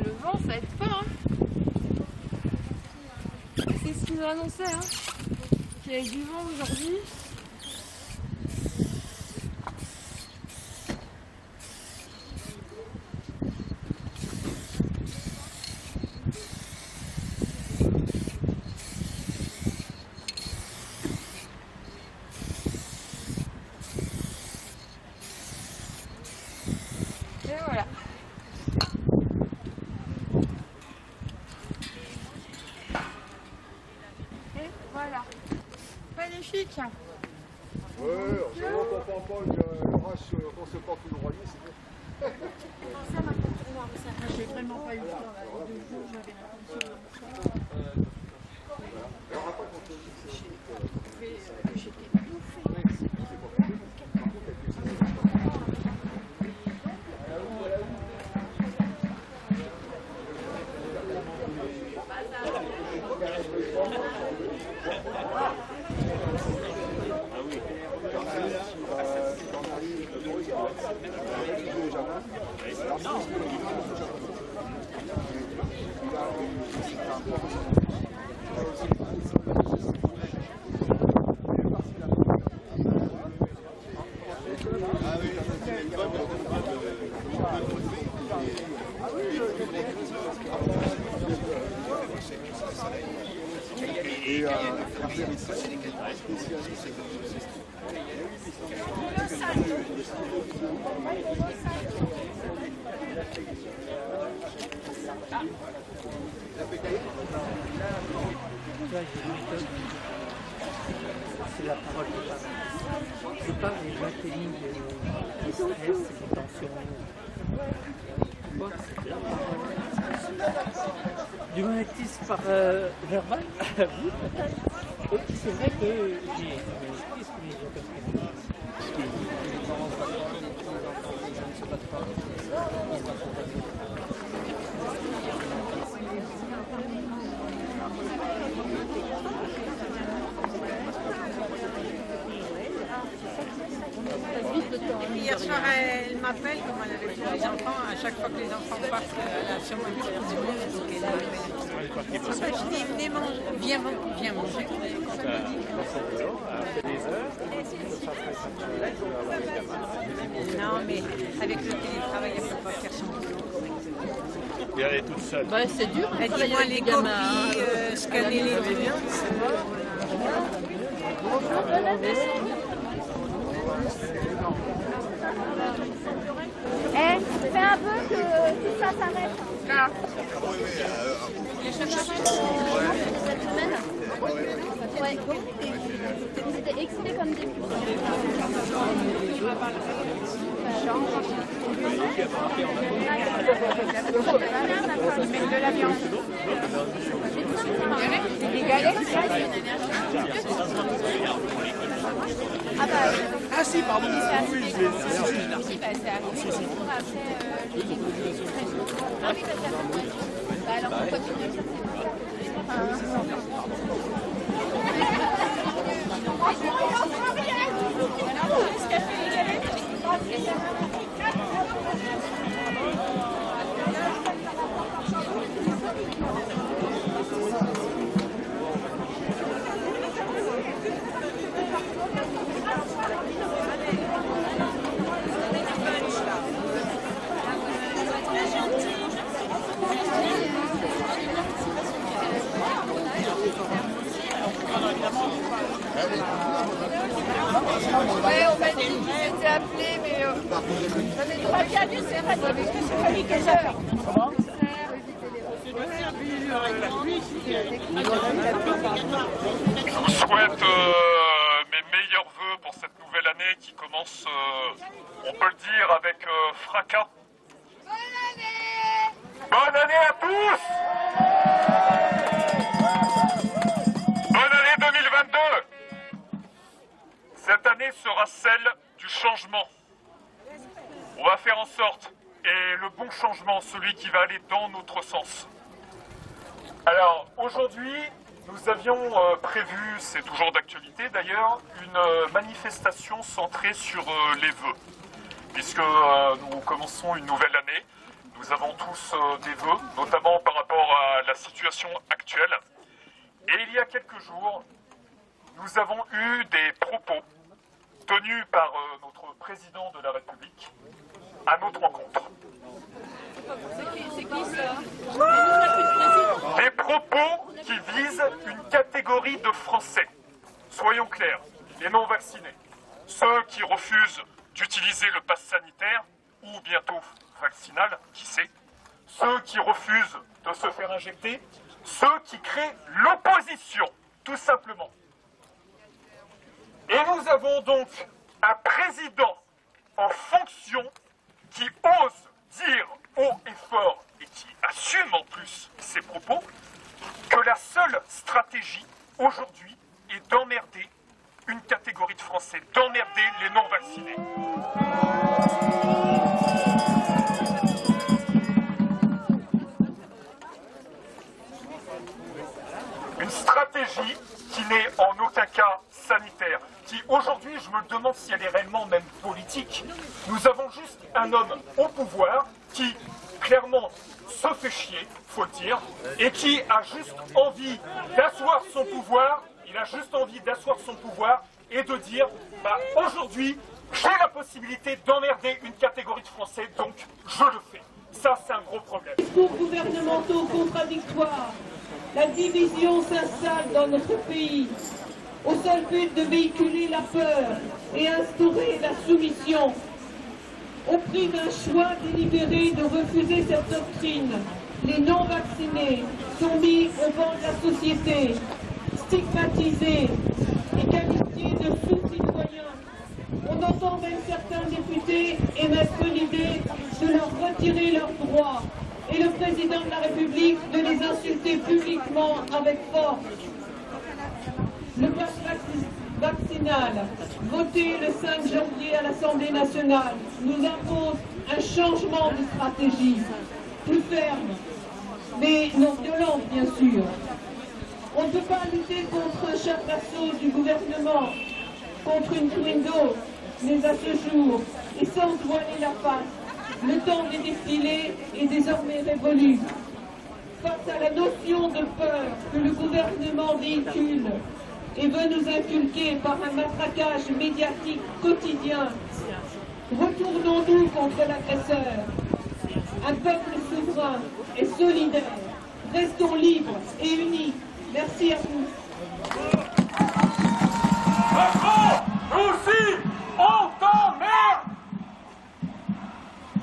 Le vent, ça va être fort, hein. C'est ce qu'ils nous annonçaient, hein. Qu'il y avait du vent aujourd'hui. Et voilà. Voilà. Magnifique. Ouais, on comprend pas l'orage qu'on se porte tout droit, c'est bien. J'ai vraiment pas eu le temps, là, les 2 jours, j'avais l'impression Alors après, quand on dit que j'étais bouffée. C'est la parole de Paris. C'est pas les ateliers de stress, des tensions. C'est la parole. Du magnétisme par verbal. Oui, peut-être. Oui, c'est vrai que j'ai du magnétisme, mais j'ai pas Hier soir, elle m'appelle, comme elle avait pour les enfants, à chaque fois que les enfants partent, elle a sûrement une petite journée, donc elle m'appelle. Je dis, venez manger, viens manger. Non, mais avec le télétravail, elle ne peut pas faire son boulot. Et elle est toute seule. Bah, c'est dur. Elle dit, moi, les copies, scanner les trucs. Eh, fais un peu que tout ça s'arrête. Ah. Cette semaine, ouais, c'était excité comme début. Mettre de la viande. Des galettes. Ah bah, Ah si, pardon. c'est arrivé. Oui, bah, c'est arrivé le jour après les légumes. Ah oui, bah, ça va. Bah, alors on continue. Est-ce qu'elle fait les galettes? Ouais, on m'a dit qu'ils étaient appelés, mais j'avais pas bien dit, c'est vrai, parce que c'est pas lui qui les a fait. Je vous souhaite mes meilleurs vœux pour cette nouvelle année qui commence, on peut le dire, avec fracas. Bonne année! Bonne année à tous! Bonne année 2020! et le bon changement, celui qui va aller dans notre sens. Alors, aujourd'hui, nous avions prévu, c'est toujours d'actualité d'ailleurs, une manifestation centrée sur les vœux. Puisque nous commençons une nouvelle année, nous avons tous des vœux, notamment par rapport à la situation actuelle. Et il y a quelques jours, nous avons eu des propos tenus par notre président de la République à notre rencontre. C'est qui ça? Des propos qui visent une catégorie de Français. Soyons clairs, les non-vaccinés, ceux qui refusent d'utiliser le pass sanitaire ou bientôt vaccinal, qui sait, ceux qui refusent de se faire injecter, ceux qui créent l'opposition, tout simplement. Et nous avons donc un président en fonction qui ose dire haut et fort et qui assume en plus ses propos que la seule stratégie aujourd'hui est d'emmerder une catégorie de Français, d'emmerder les non-vaccinés. Une stratégie qui n'est en aucun cas sanitaire, qui aujourd'hui, je me demande si elle est réellement même politique. Nous avons juste un homme au pouvoir qui, clairement, se fait chier, faut le dire, et qui a juste envie d'asseoir son pouvoir, il a juste envie d'asseoir son pouvoir et de dire, bah, aujourd'hui, j'ai la possibilité d'emmerder une catégorie de Français, donc je le fais. Ça, c'est un gros problème. Discours gouvernementaux contradictoires. La division s'installe dans notre pays, au seul but de véhiculer la peur et instaurer la soumission. Au prix d'un choix délibéré de refuser cette doctrine, les non-vaccinés sont mis au banc de la société, stigmatisés et qualifiés de sous-citoyens. On entend même certains députés émettre l'idée de leur retirer leurs droits et le président de la République de les insulter publiquement avec force. Le pass vaccinal, voté le 5 janvier à l'Assemblée nationale, nous impose un changement de stratégie, plus ferme, mais non violente bien sûr. On ne peut pas lutter contre un chaque assaut du gouvernement, contre une twin dose, mais à ce jour, et sans se voiler la face, le temps des défilés est désormais révolu. Face à la notion de peur que le gouvernement véhicule et veut nous inculquer par un matraquage médiatique quotidien, retournons-nous contre l'agresseur. Un peuple souverain et solidaire. Restons libres et unis. Merci à tous. Macron, nous aussi, on t'emmerde!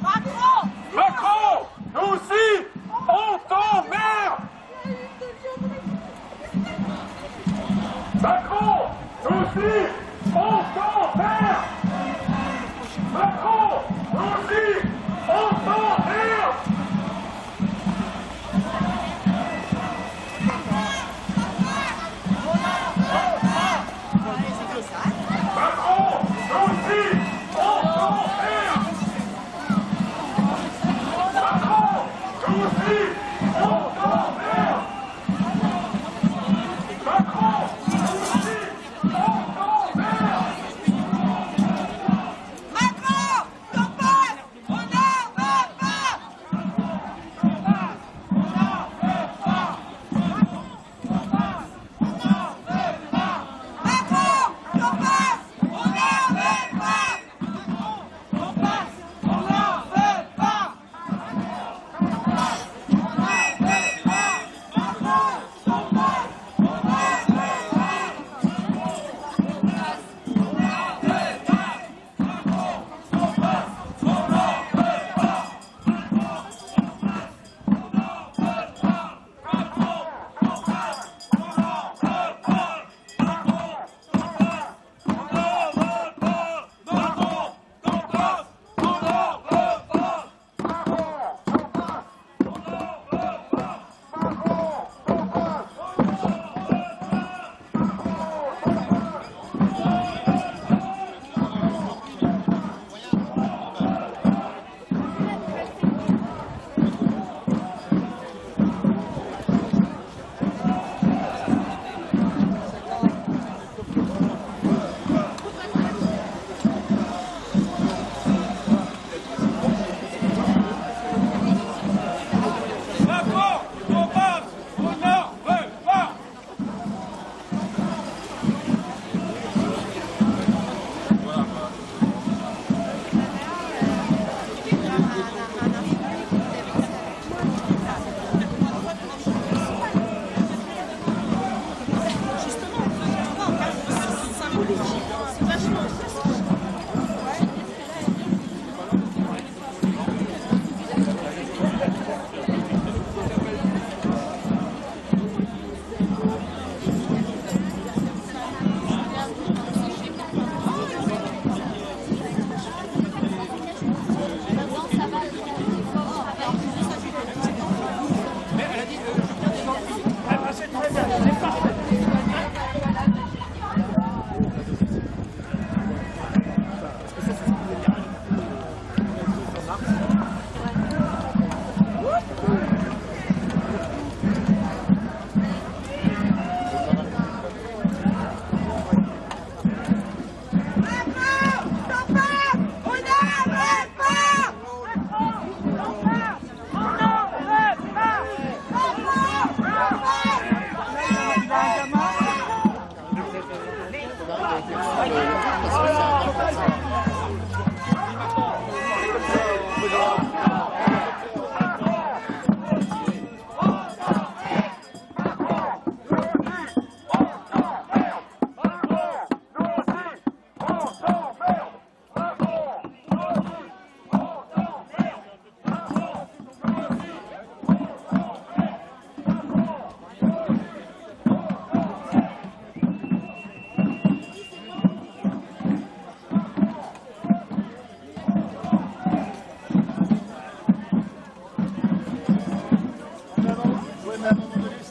Macron, nous aussi, on t'emmerde! Macron, nous aussi, on t'emmerde! Macron, nous aussi, on t'emmerde! Macron, nous aussi, on t'emmerde! Macron, nous aussi, on t'emmerde! Macron, nous aussi, on t'emmerde! Macron, ton père, on n'en veut pas. Macron, ton père, on n'en veut pas.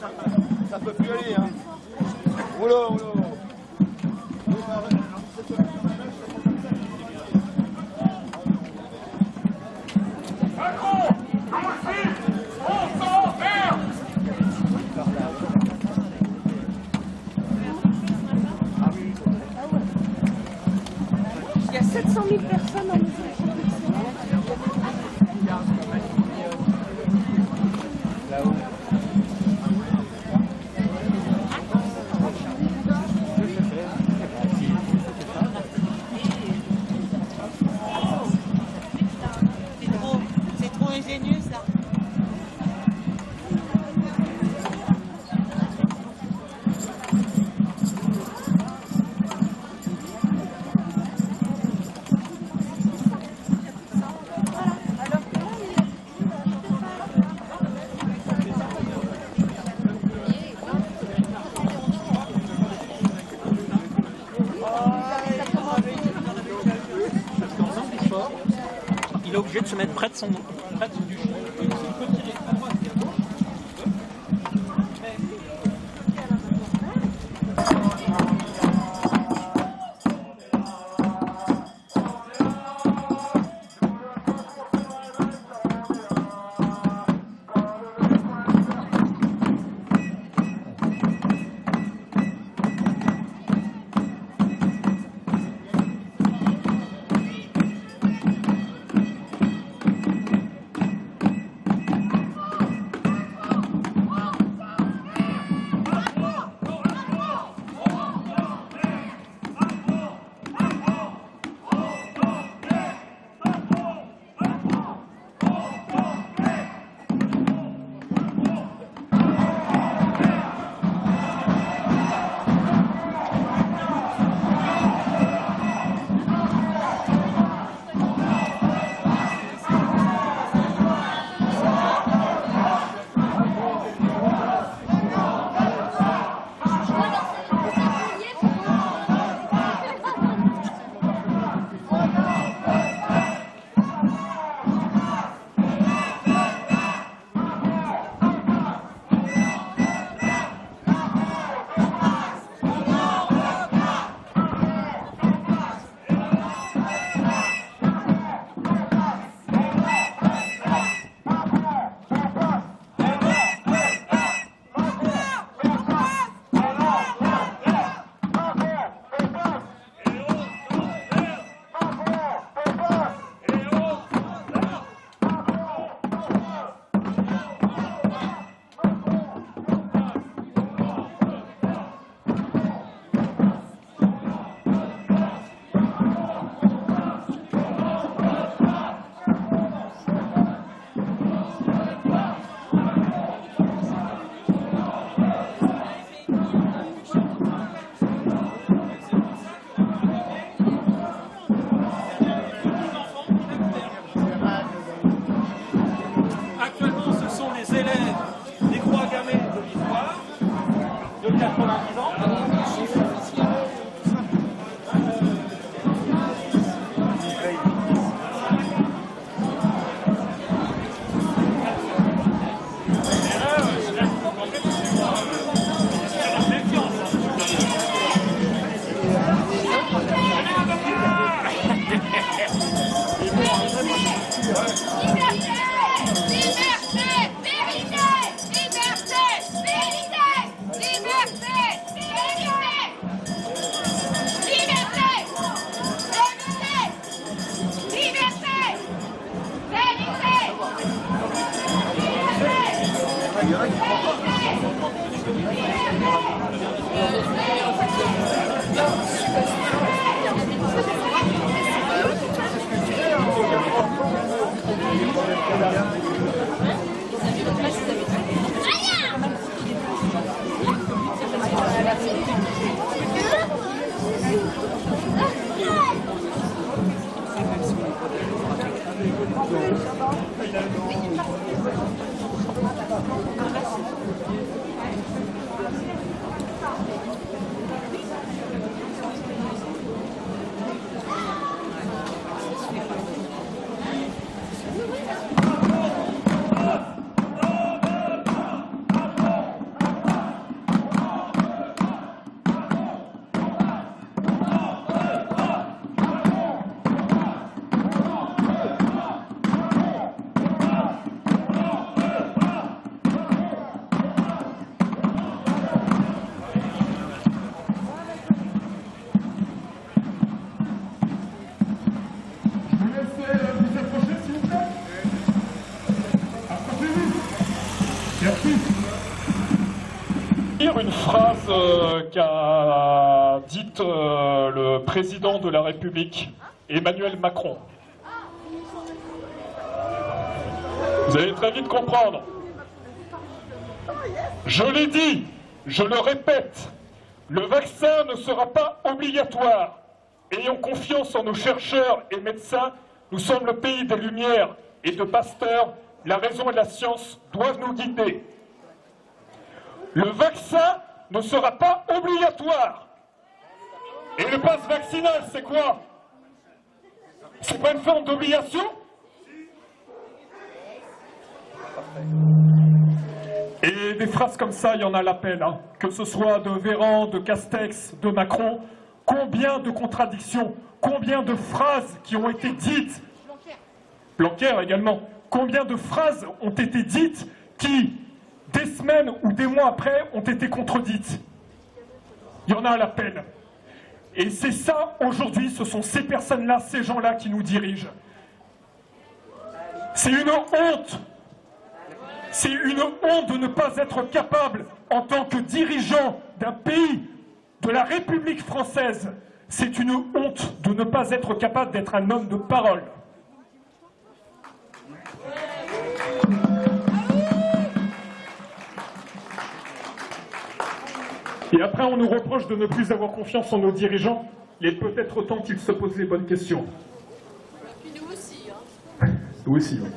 Ça peut plus aller, hein. Oula, oula. Il y a 700 000 personnes en mesure. C'est trop ingénieux ça. Il est obligé de se mettre près de son du chien. Il peut tirer à droite et à gauche. Merci. Une phrase qu'a dite le président de la République, Emmanuel Macron. Vous allez très vite comprendre. Je l'ai dit, je le répète, le vaccin ne sera pas obligatoire. Ayons confiance en nos chercheurs et médecins. Nous sommes le pays des Lumières et de Pasteur. La raison et la science doivent nous guider. Le vaccin ne sera pas obligatoire. Et le pass vaccinal, c'est quoi? C'est pas une forme d'obligation? Et des phrases comme ça, il y en a à l'appel, hein. Que ce soit de Véran, de Castex, de Macron. Combien de contradictions, combien de phrases qui ont été dites, Blanquer également, combien de phrases ont été dites qui, des semaines ou des mois après, ont été contredites. Il y en a à l'appel. Et c'est ça, aujourd'hui, ce sont ces personnes-là, ces gens-là qui nous dirigent. C'est une honte. C'est une honte de ne pas être capable, en tant que dirigeant d'un pays, de la République française, c'est une honte de ne pas être capable d'être un homme de parole. Et après, on nous reproche de ne plus avoir confiance en nos dirigeants. Il est peut-être temps qu'ils se posent les bonnes questions. Et puis nous aussi, hein. Nous aussi, oui.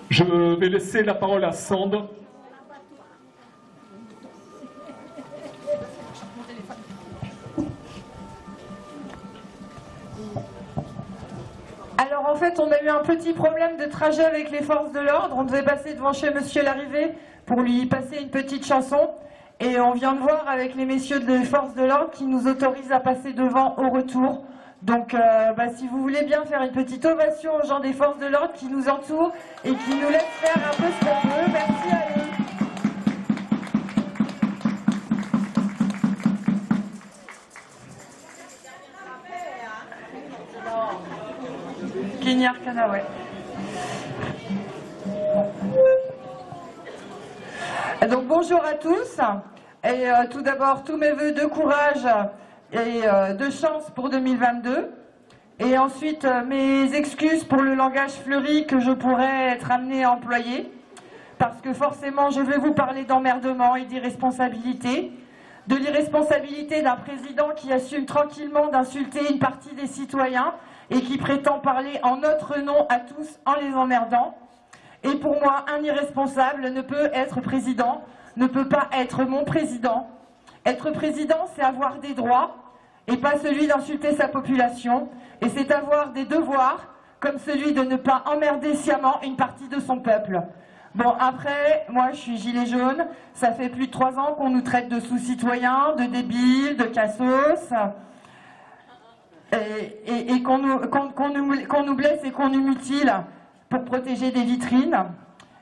Je vais laisser la parole à Sand. Alors en fait, on a eu un petit problème de trajet avec les forces de l'ordre. On devait passer devant chez Monsieur Larrivé pour lui passer une petite chanson. Et on vient de voir avec les messieurs des forces de l'ordre qui nous autorisent à passer devant au retour. Donc si vous voulez bien faire une petite ovation aux gens des forces de l'ordre qui nous entourent et qui nous laissent faire un peu ce qu'on peut. Merci à eux. Kenyar Kanaway. Donc bonjour à tous. Et tout d'abord, tous mes voeux de courage et de chance pour 2022. Et ensuite, mes excuses pour le langage fleuri que je pourrais être amenée à employer. Parce que forcément, je vais vous parler d'emmerdement et d'irresponsabilité. De l'irresponsabilité d'un président qui assume tranquillement d'insulter une partie des citoyens et qui prétend parler en notre nom à tous en les emmerdant. Et pour moi, un irresponsable ne peut être président, ne peut pas être mon président. Être président, c'est avoir des droits et pas celui d'insulter sa population. Et c'est avoir des devoirs, comme celui de ne pas emmerder sciemment une partie de son peuple. Bon, après, moi je suis gilet jaune, ça fait plus de 3 ans qu'on nous traite de sous-citoyens, de débiles, de cassos, et qu'on nous blesse et qu'on nous mutile pour protéger des vitrines.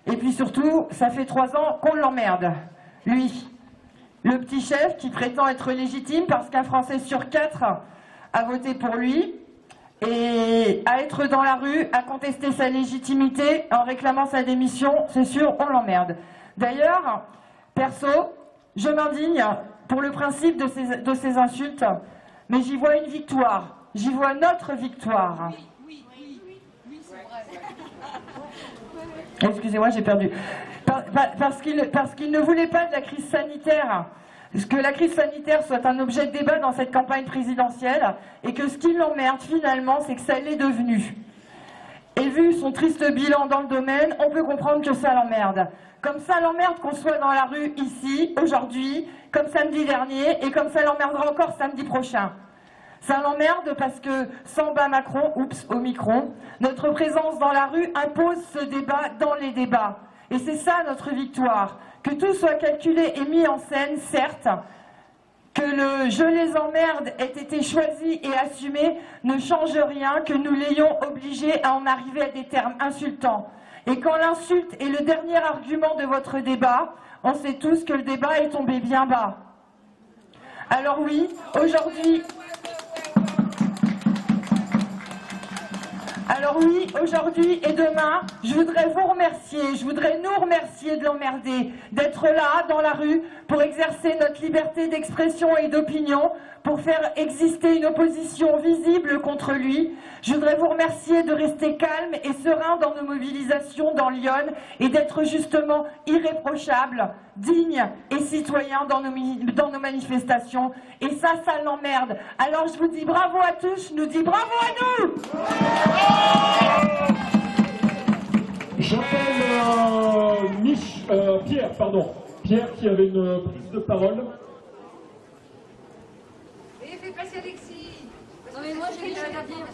Et puis surtout, ça fait 3 ans qu'on l'emmerde, lui. Le petit chef qui prétend être légitime parce qu'un Français sur 4 a voté pour lui et à être dans la rue, à contester sa légitimité en réclamant sa démission, c'est sûr, on l'emmerde. D'ailleurs, perso, je m'indigne pour le principe de ces insultes, mais j'y vois une victoire, j'y vois notre victoire. Oui, c'est vrai. Excusez-moi, j'ai perdu. Parce qu'il ne voulait pas de la crise sanitaire, que la crise sanitaire soit un objet de débat dans cette campagne présidentielle, et que ce qui l'emmerde finalement, c'est que ça l'est devenu. Et vu son triste bilan dans le domaine, on peut comprendre que ça l'emmerde. Comme ça l'emmerde qu'on soit dans la rue ici, aujourd'hui, comme samedi dernier, et comme ça l'emmerdera encore samedi prochain. Ça l'emmerde parce que, sans bas Macron, oups, Omicron, notre présence dans la rue impose ce débat dans les débats. Et c'est ça notre victoire. Que tout soit calculé et mis en scène, certes. Que le « je les emmerde » ait été choisi et assumé ne change rien, que nous l'ayons obligé à en arriver à des termes insultants. Et quand l'insulte est le dernier argument de votre débat, on sait tous que le débat est tombé bien bas. Alors oui, aujourd'hui... Alors oui, aujourd'hui et demain, je voudrais vous remercier, je voudrais nous remercier de l'emmerder, d'être là, dans la rue, pour exercer notre liberté d'expression et d'opinion, pour faire exister une opposition visible contre lui. Je voudrais vous remercier de rester calme et serein dans nos mobilisations dans Lyon et d'être justement irréprochable, digne et citoyen dans nos manifestations. Et ça l'emmerde. Alors je vous dis bravo à tous, je nous dis bravo à nous. J'appelle Pierre qui avait une prise de parole. Et fais passer Alexis. Non mais moi j'ai rien à dire.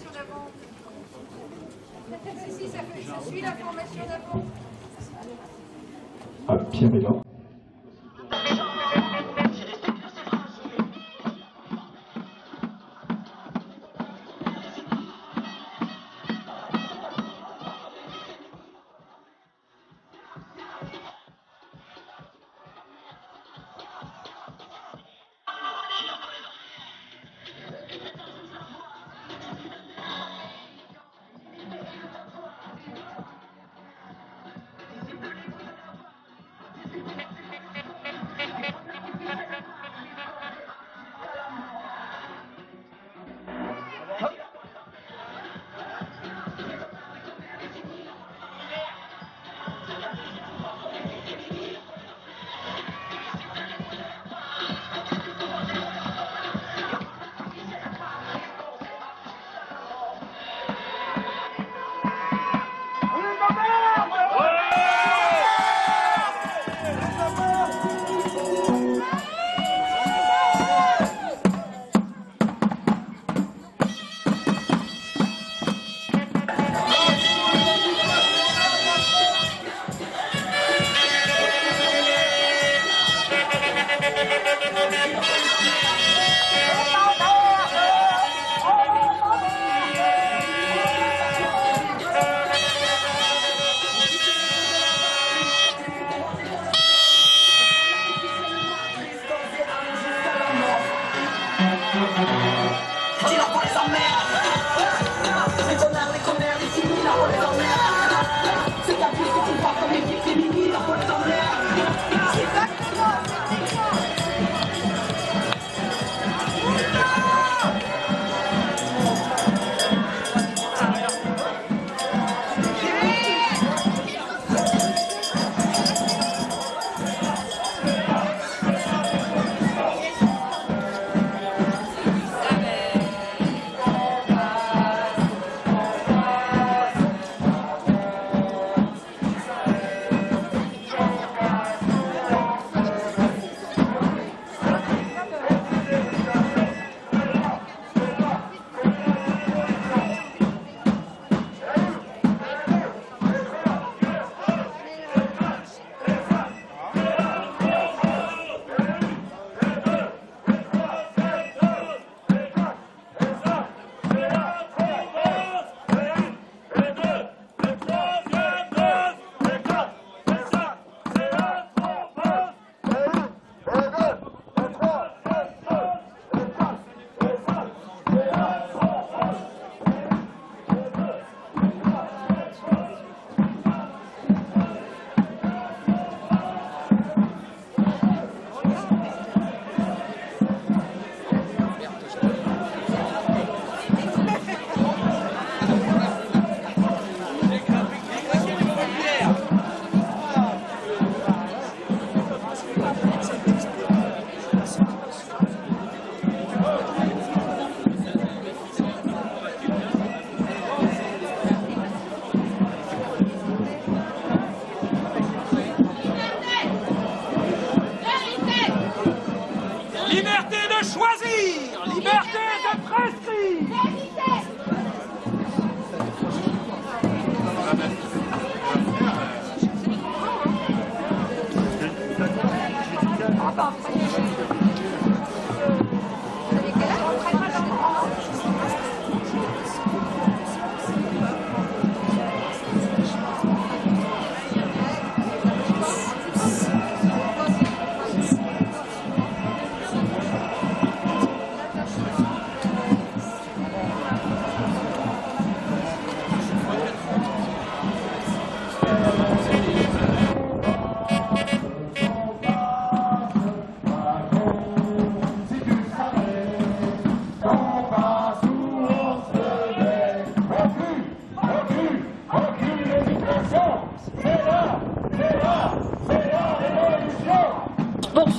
Si, ça suit la formation d'avant. Ah, Pierre est là.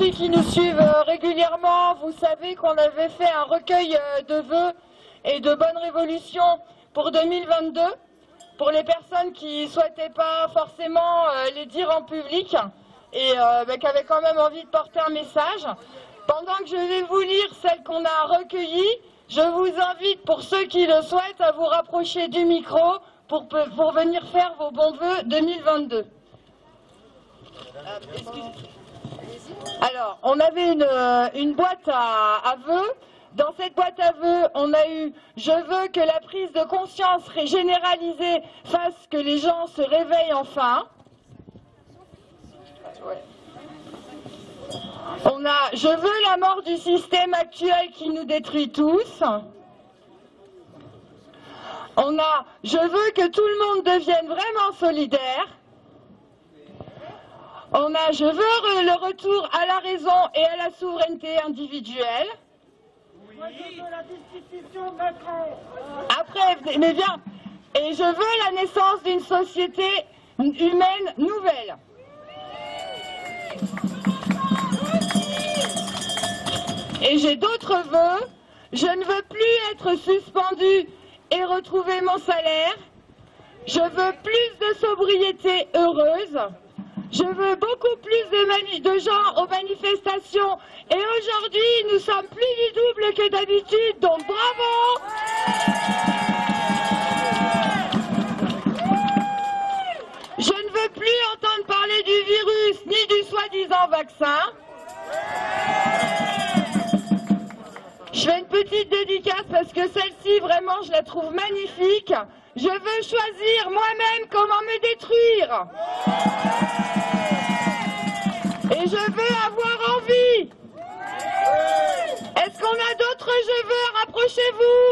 aussi qui nous suivent régulièrement, vous savez qu'on avait fait un recueil de vœux et de bonnes résolutions pour 2022, pour les personnes qui ne souhaitaient pas forcément les dire en public et qui avaient quand même envie de porter un message. Pendant que je vais vous lire celles qu'on a recueillies, je vous invite, pour ceux qui le souhaitent, à vous rapprocher du micro pour venir faire vos bons vœux 2022. Alors, on avait une boîte à vœux. Dans cette boîte à vœux, on a eu « Je veux que la prise de conscience généralisée fasse que les gens se réveillent enfin ». On a « Je veux la mort du système actuel qui nous détruit tous ». On a « Je veux que tout le monde devienne vraiment solidaire ». On a « Je veux le retour à la raison et à la souveraineté individuelle ». Après, mais bien, et je veux la naissance d'une société humaine nouvelle. Et j'ai d'autres vœux. Je ne veux plus être suspendu et retrouver mon salaire. Je veux plus de sobriété heureuse. Je veux beaucoup plus de gens aux manifestations. Et aujourd'hui, nous sommes plus du double que d'habitude, donc bravo! Je ne veux plus entendre parler du virus ni du soi-disant vaccin. Je fais une petite dédicace parce que celle-ci, vraiment, je la trouve magnifique. Je veux choisir moi-même comment me détruire. Et je veux avoir envie. Est-ce qu'on a d'autres je veux? Rapprochez-vous.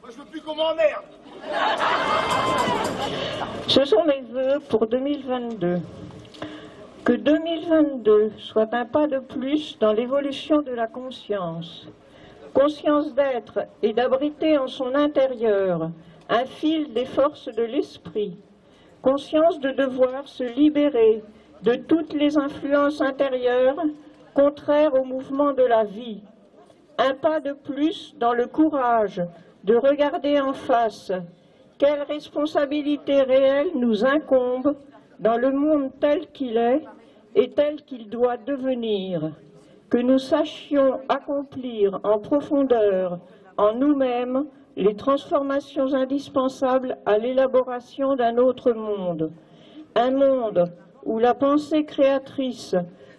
Moi, je veux plus qu'on m'emmerde. Ce sont mes vœux pour 2022. Que 2022 soit un pas de plus dans l'évolution de la conscience. Conscience d'être et d'abriter en son intérieur un fil des forces de l'esprit. Conscience de devoir se libérer de toutes les influences intérieures contraires au mouvement de la vie. Un pas de plus dans le courage de regarder en face quelle responsabilité réelle nous incombe dans le monde tel qu'il est et tel qu'il doit devenir. Que nous sachions accomplir en profondeur, en nous-mêmes, les transformations indispensables à l'élaboration d'un autre monde. Un monde où la pensée créatrice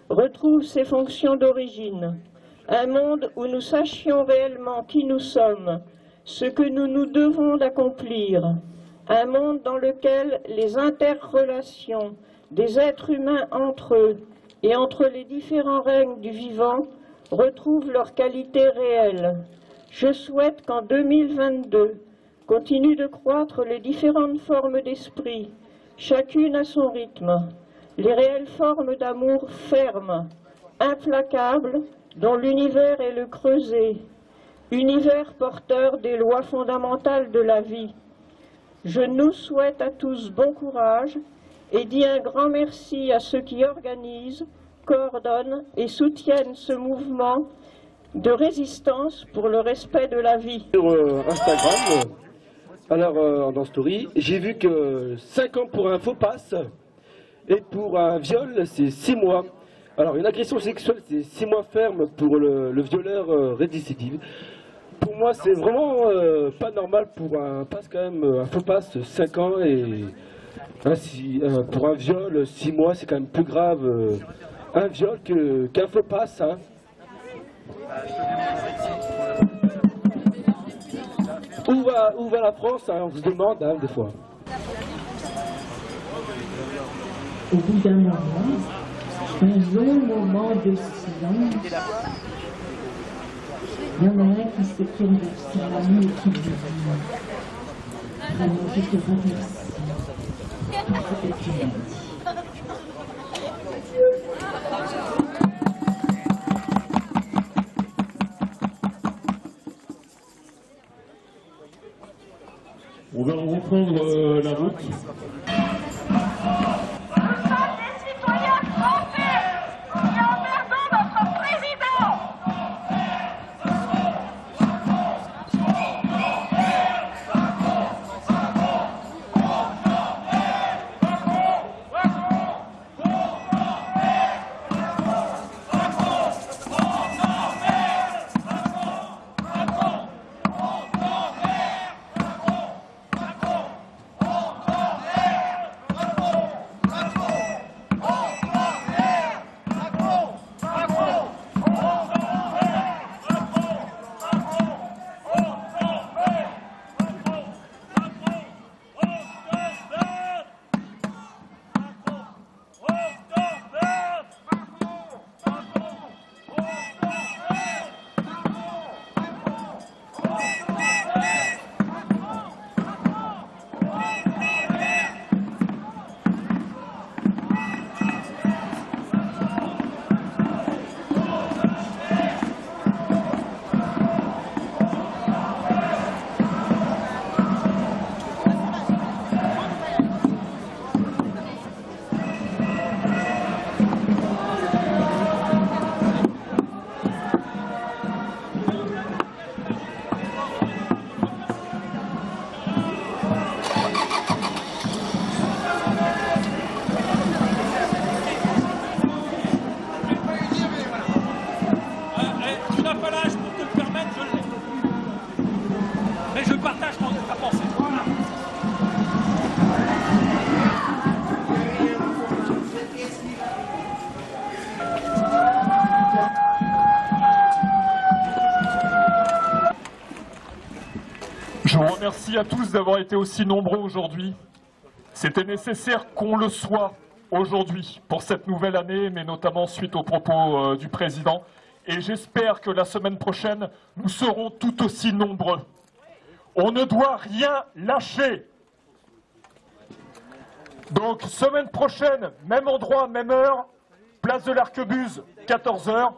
retrouve ses fonctions d'origine. Un monde où nous sachions réellement qui nous sommes, ce que nous nous devons d'accomplir. Un monde dans lequel les interrelations des êtres humains entre eux et entre les différents règnes du vivant retrouvent leur qualité réelle. Je souhaite qu'en 2022 continuent de croître les différentes formes d'esprit, chacune à son rythme, les réelles formes d'amour fermes, implacables, dont l'univers est le creuset, univers porteur des lois fondamentales de la vie. Je nous souhaite à tous bon courage et dis un grand merci à ceux qui organisent, coordonnent et soutiennent ce mouvement de résistance pour le respect de la vie. Sur Instagram, alors dans Story, j'ai vu que 5 ans pour un faux pass et pour un viol, c'est 6 mois. Alors une agression sexuelle, c'est 6 mois ferme pour le violeur récidive. Pour moi, c'est vraiment pas normal pour un pass quand même, un faux pass 5 ans et pour un viol 6 mois, c'est quand même plus grave un viol qu'un faux pass. Hein. Où va la France, hein, on se demande hein, des fois. Au bout d'un moment, un long moment de silence, il y en a un qui se tourne vers sa amie et qui lui dit « Vraiment, je te remercie pour ce que tu m'as dit. » On va reprendre la route. Nous sommes des citoyens français qui emmerdons mais je partage ta pensée. Voilà. Je vous remercie à tous d'avoir été aussi nombreux aujourd'hui. C'était nécessaire qu'on le soit aujourd'hui pour cette nouvelle année, mais notamment suite aux propos du président. Et j'espère que la semaine prochaine, nous serons tout aussi nombreux. On ne doit rien lâcher. Donc, semaine prochaine, même endroit, même heure, place de l'Arquebuse, 14 h.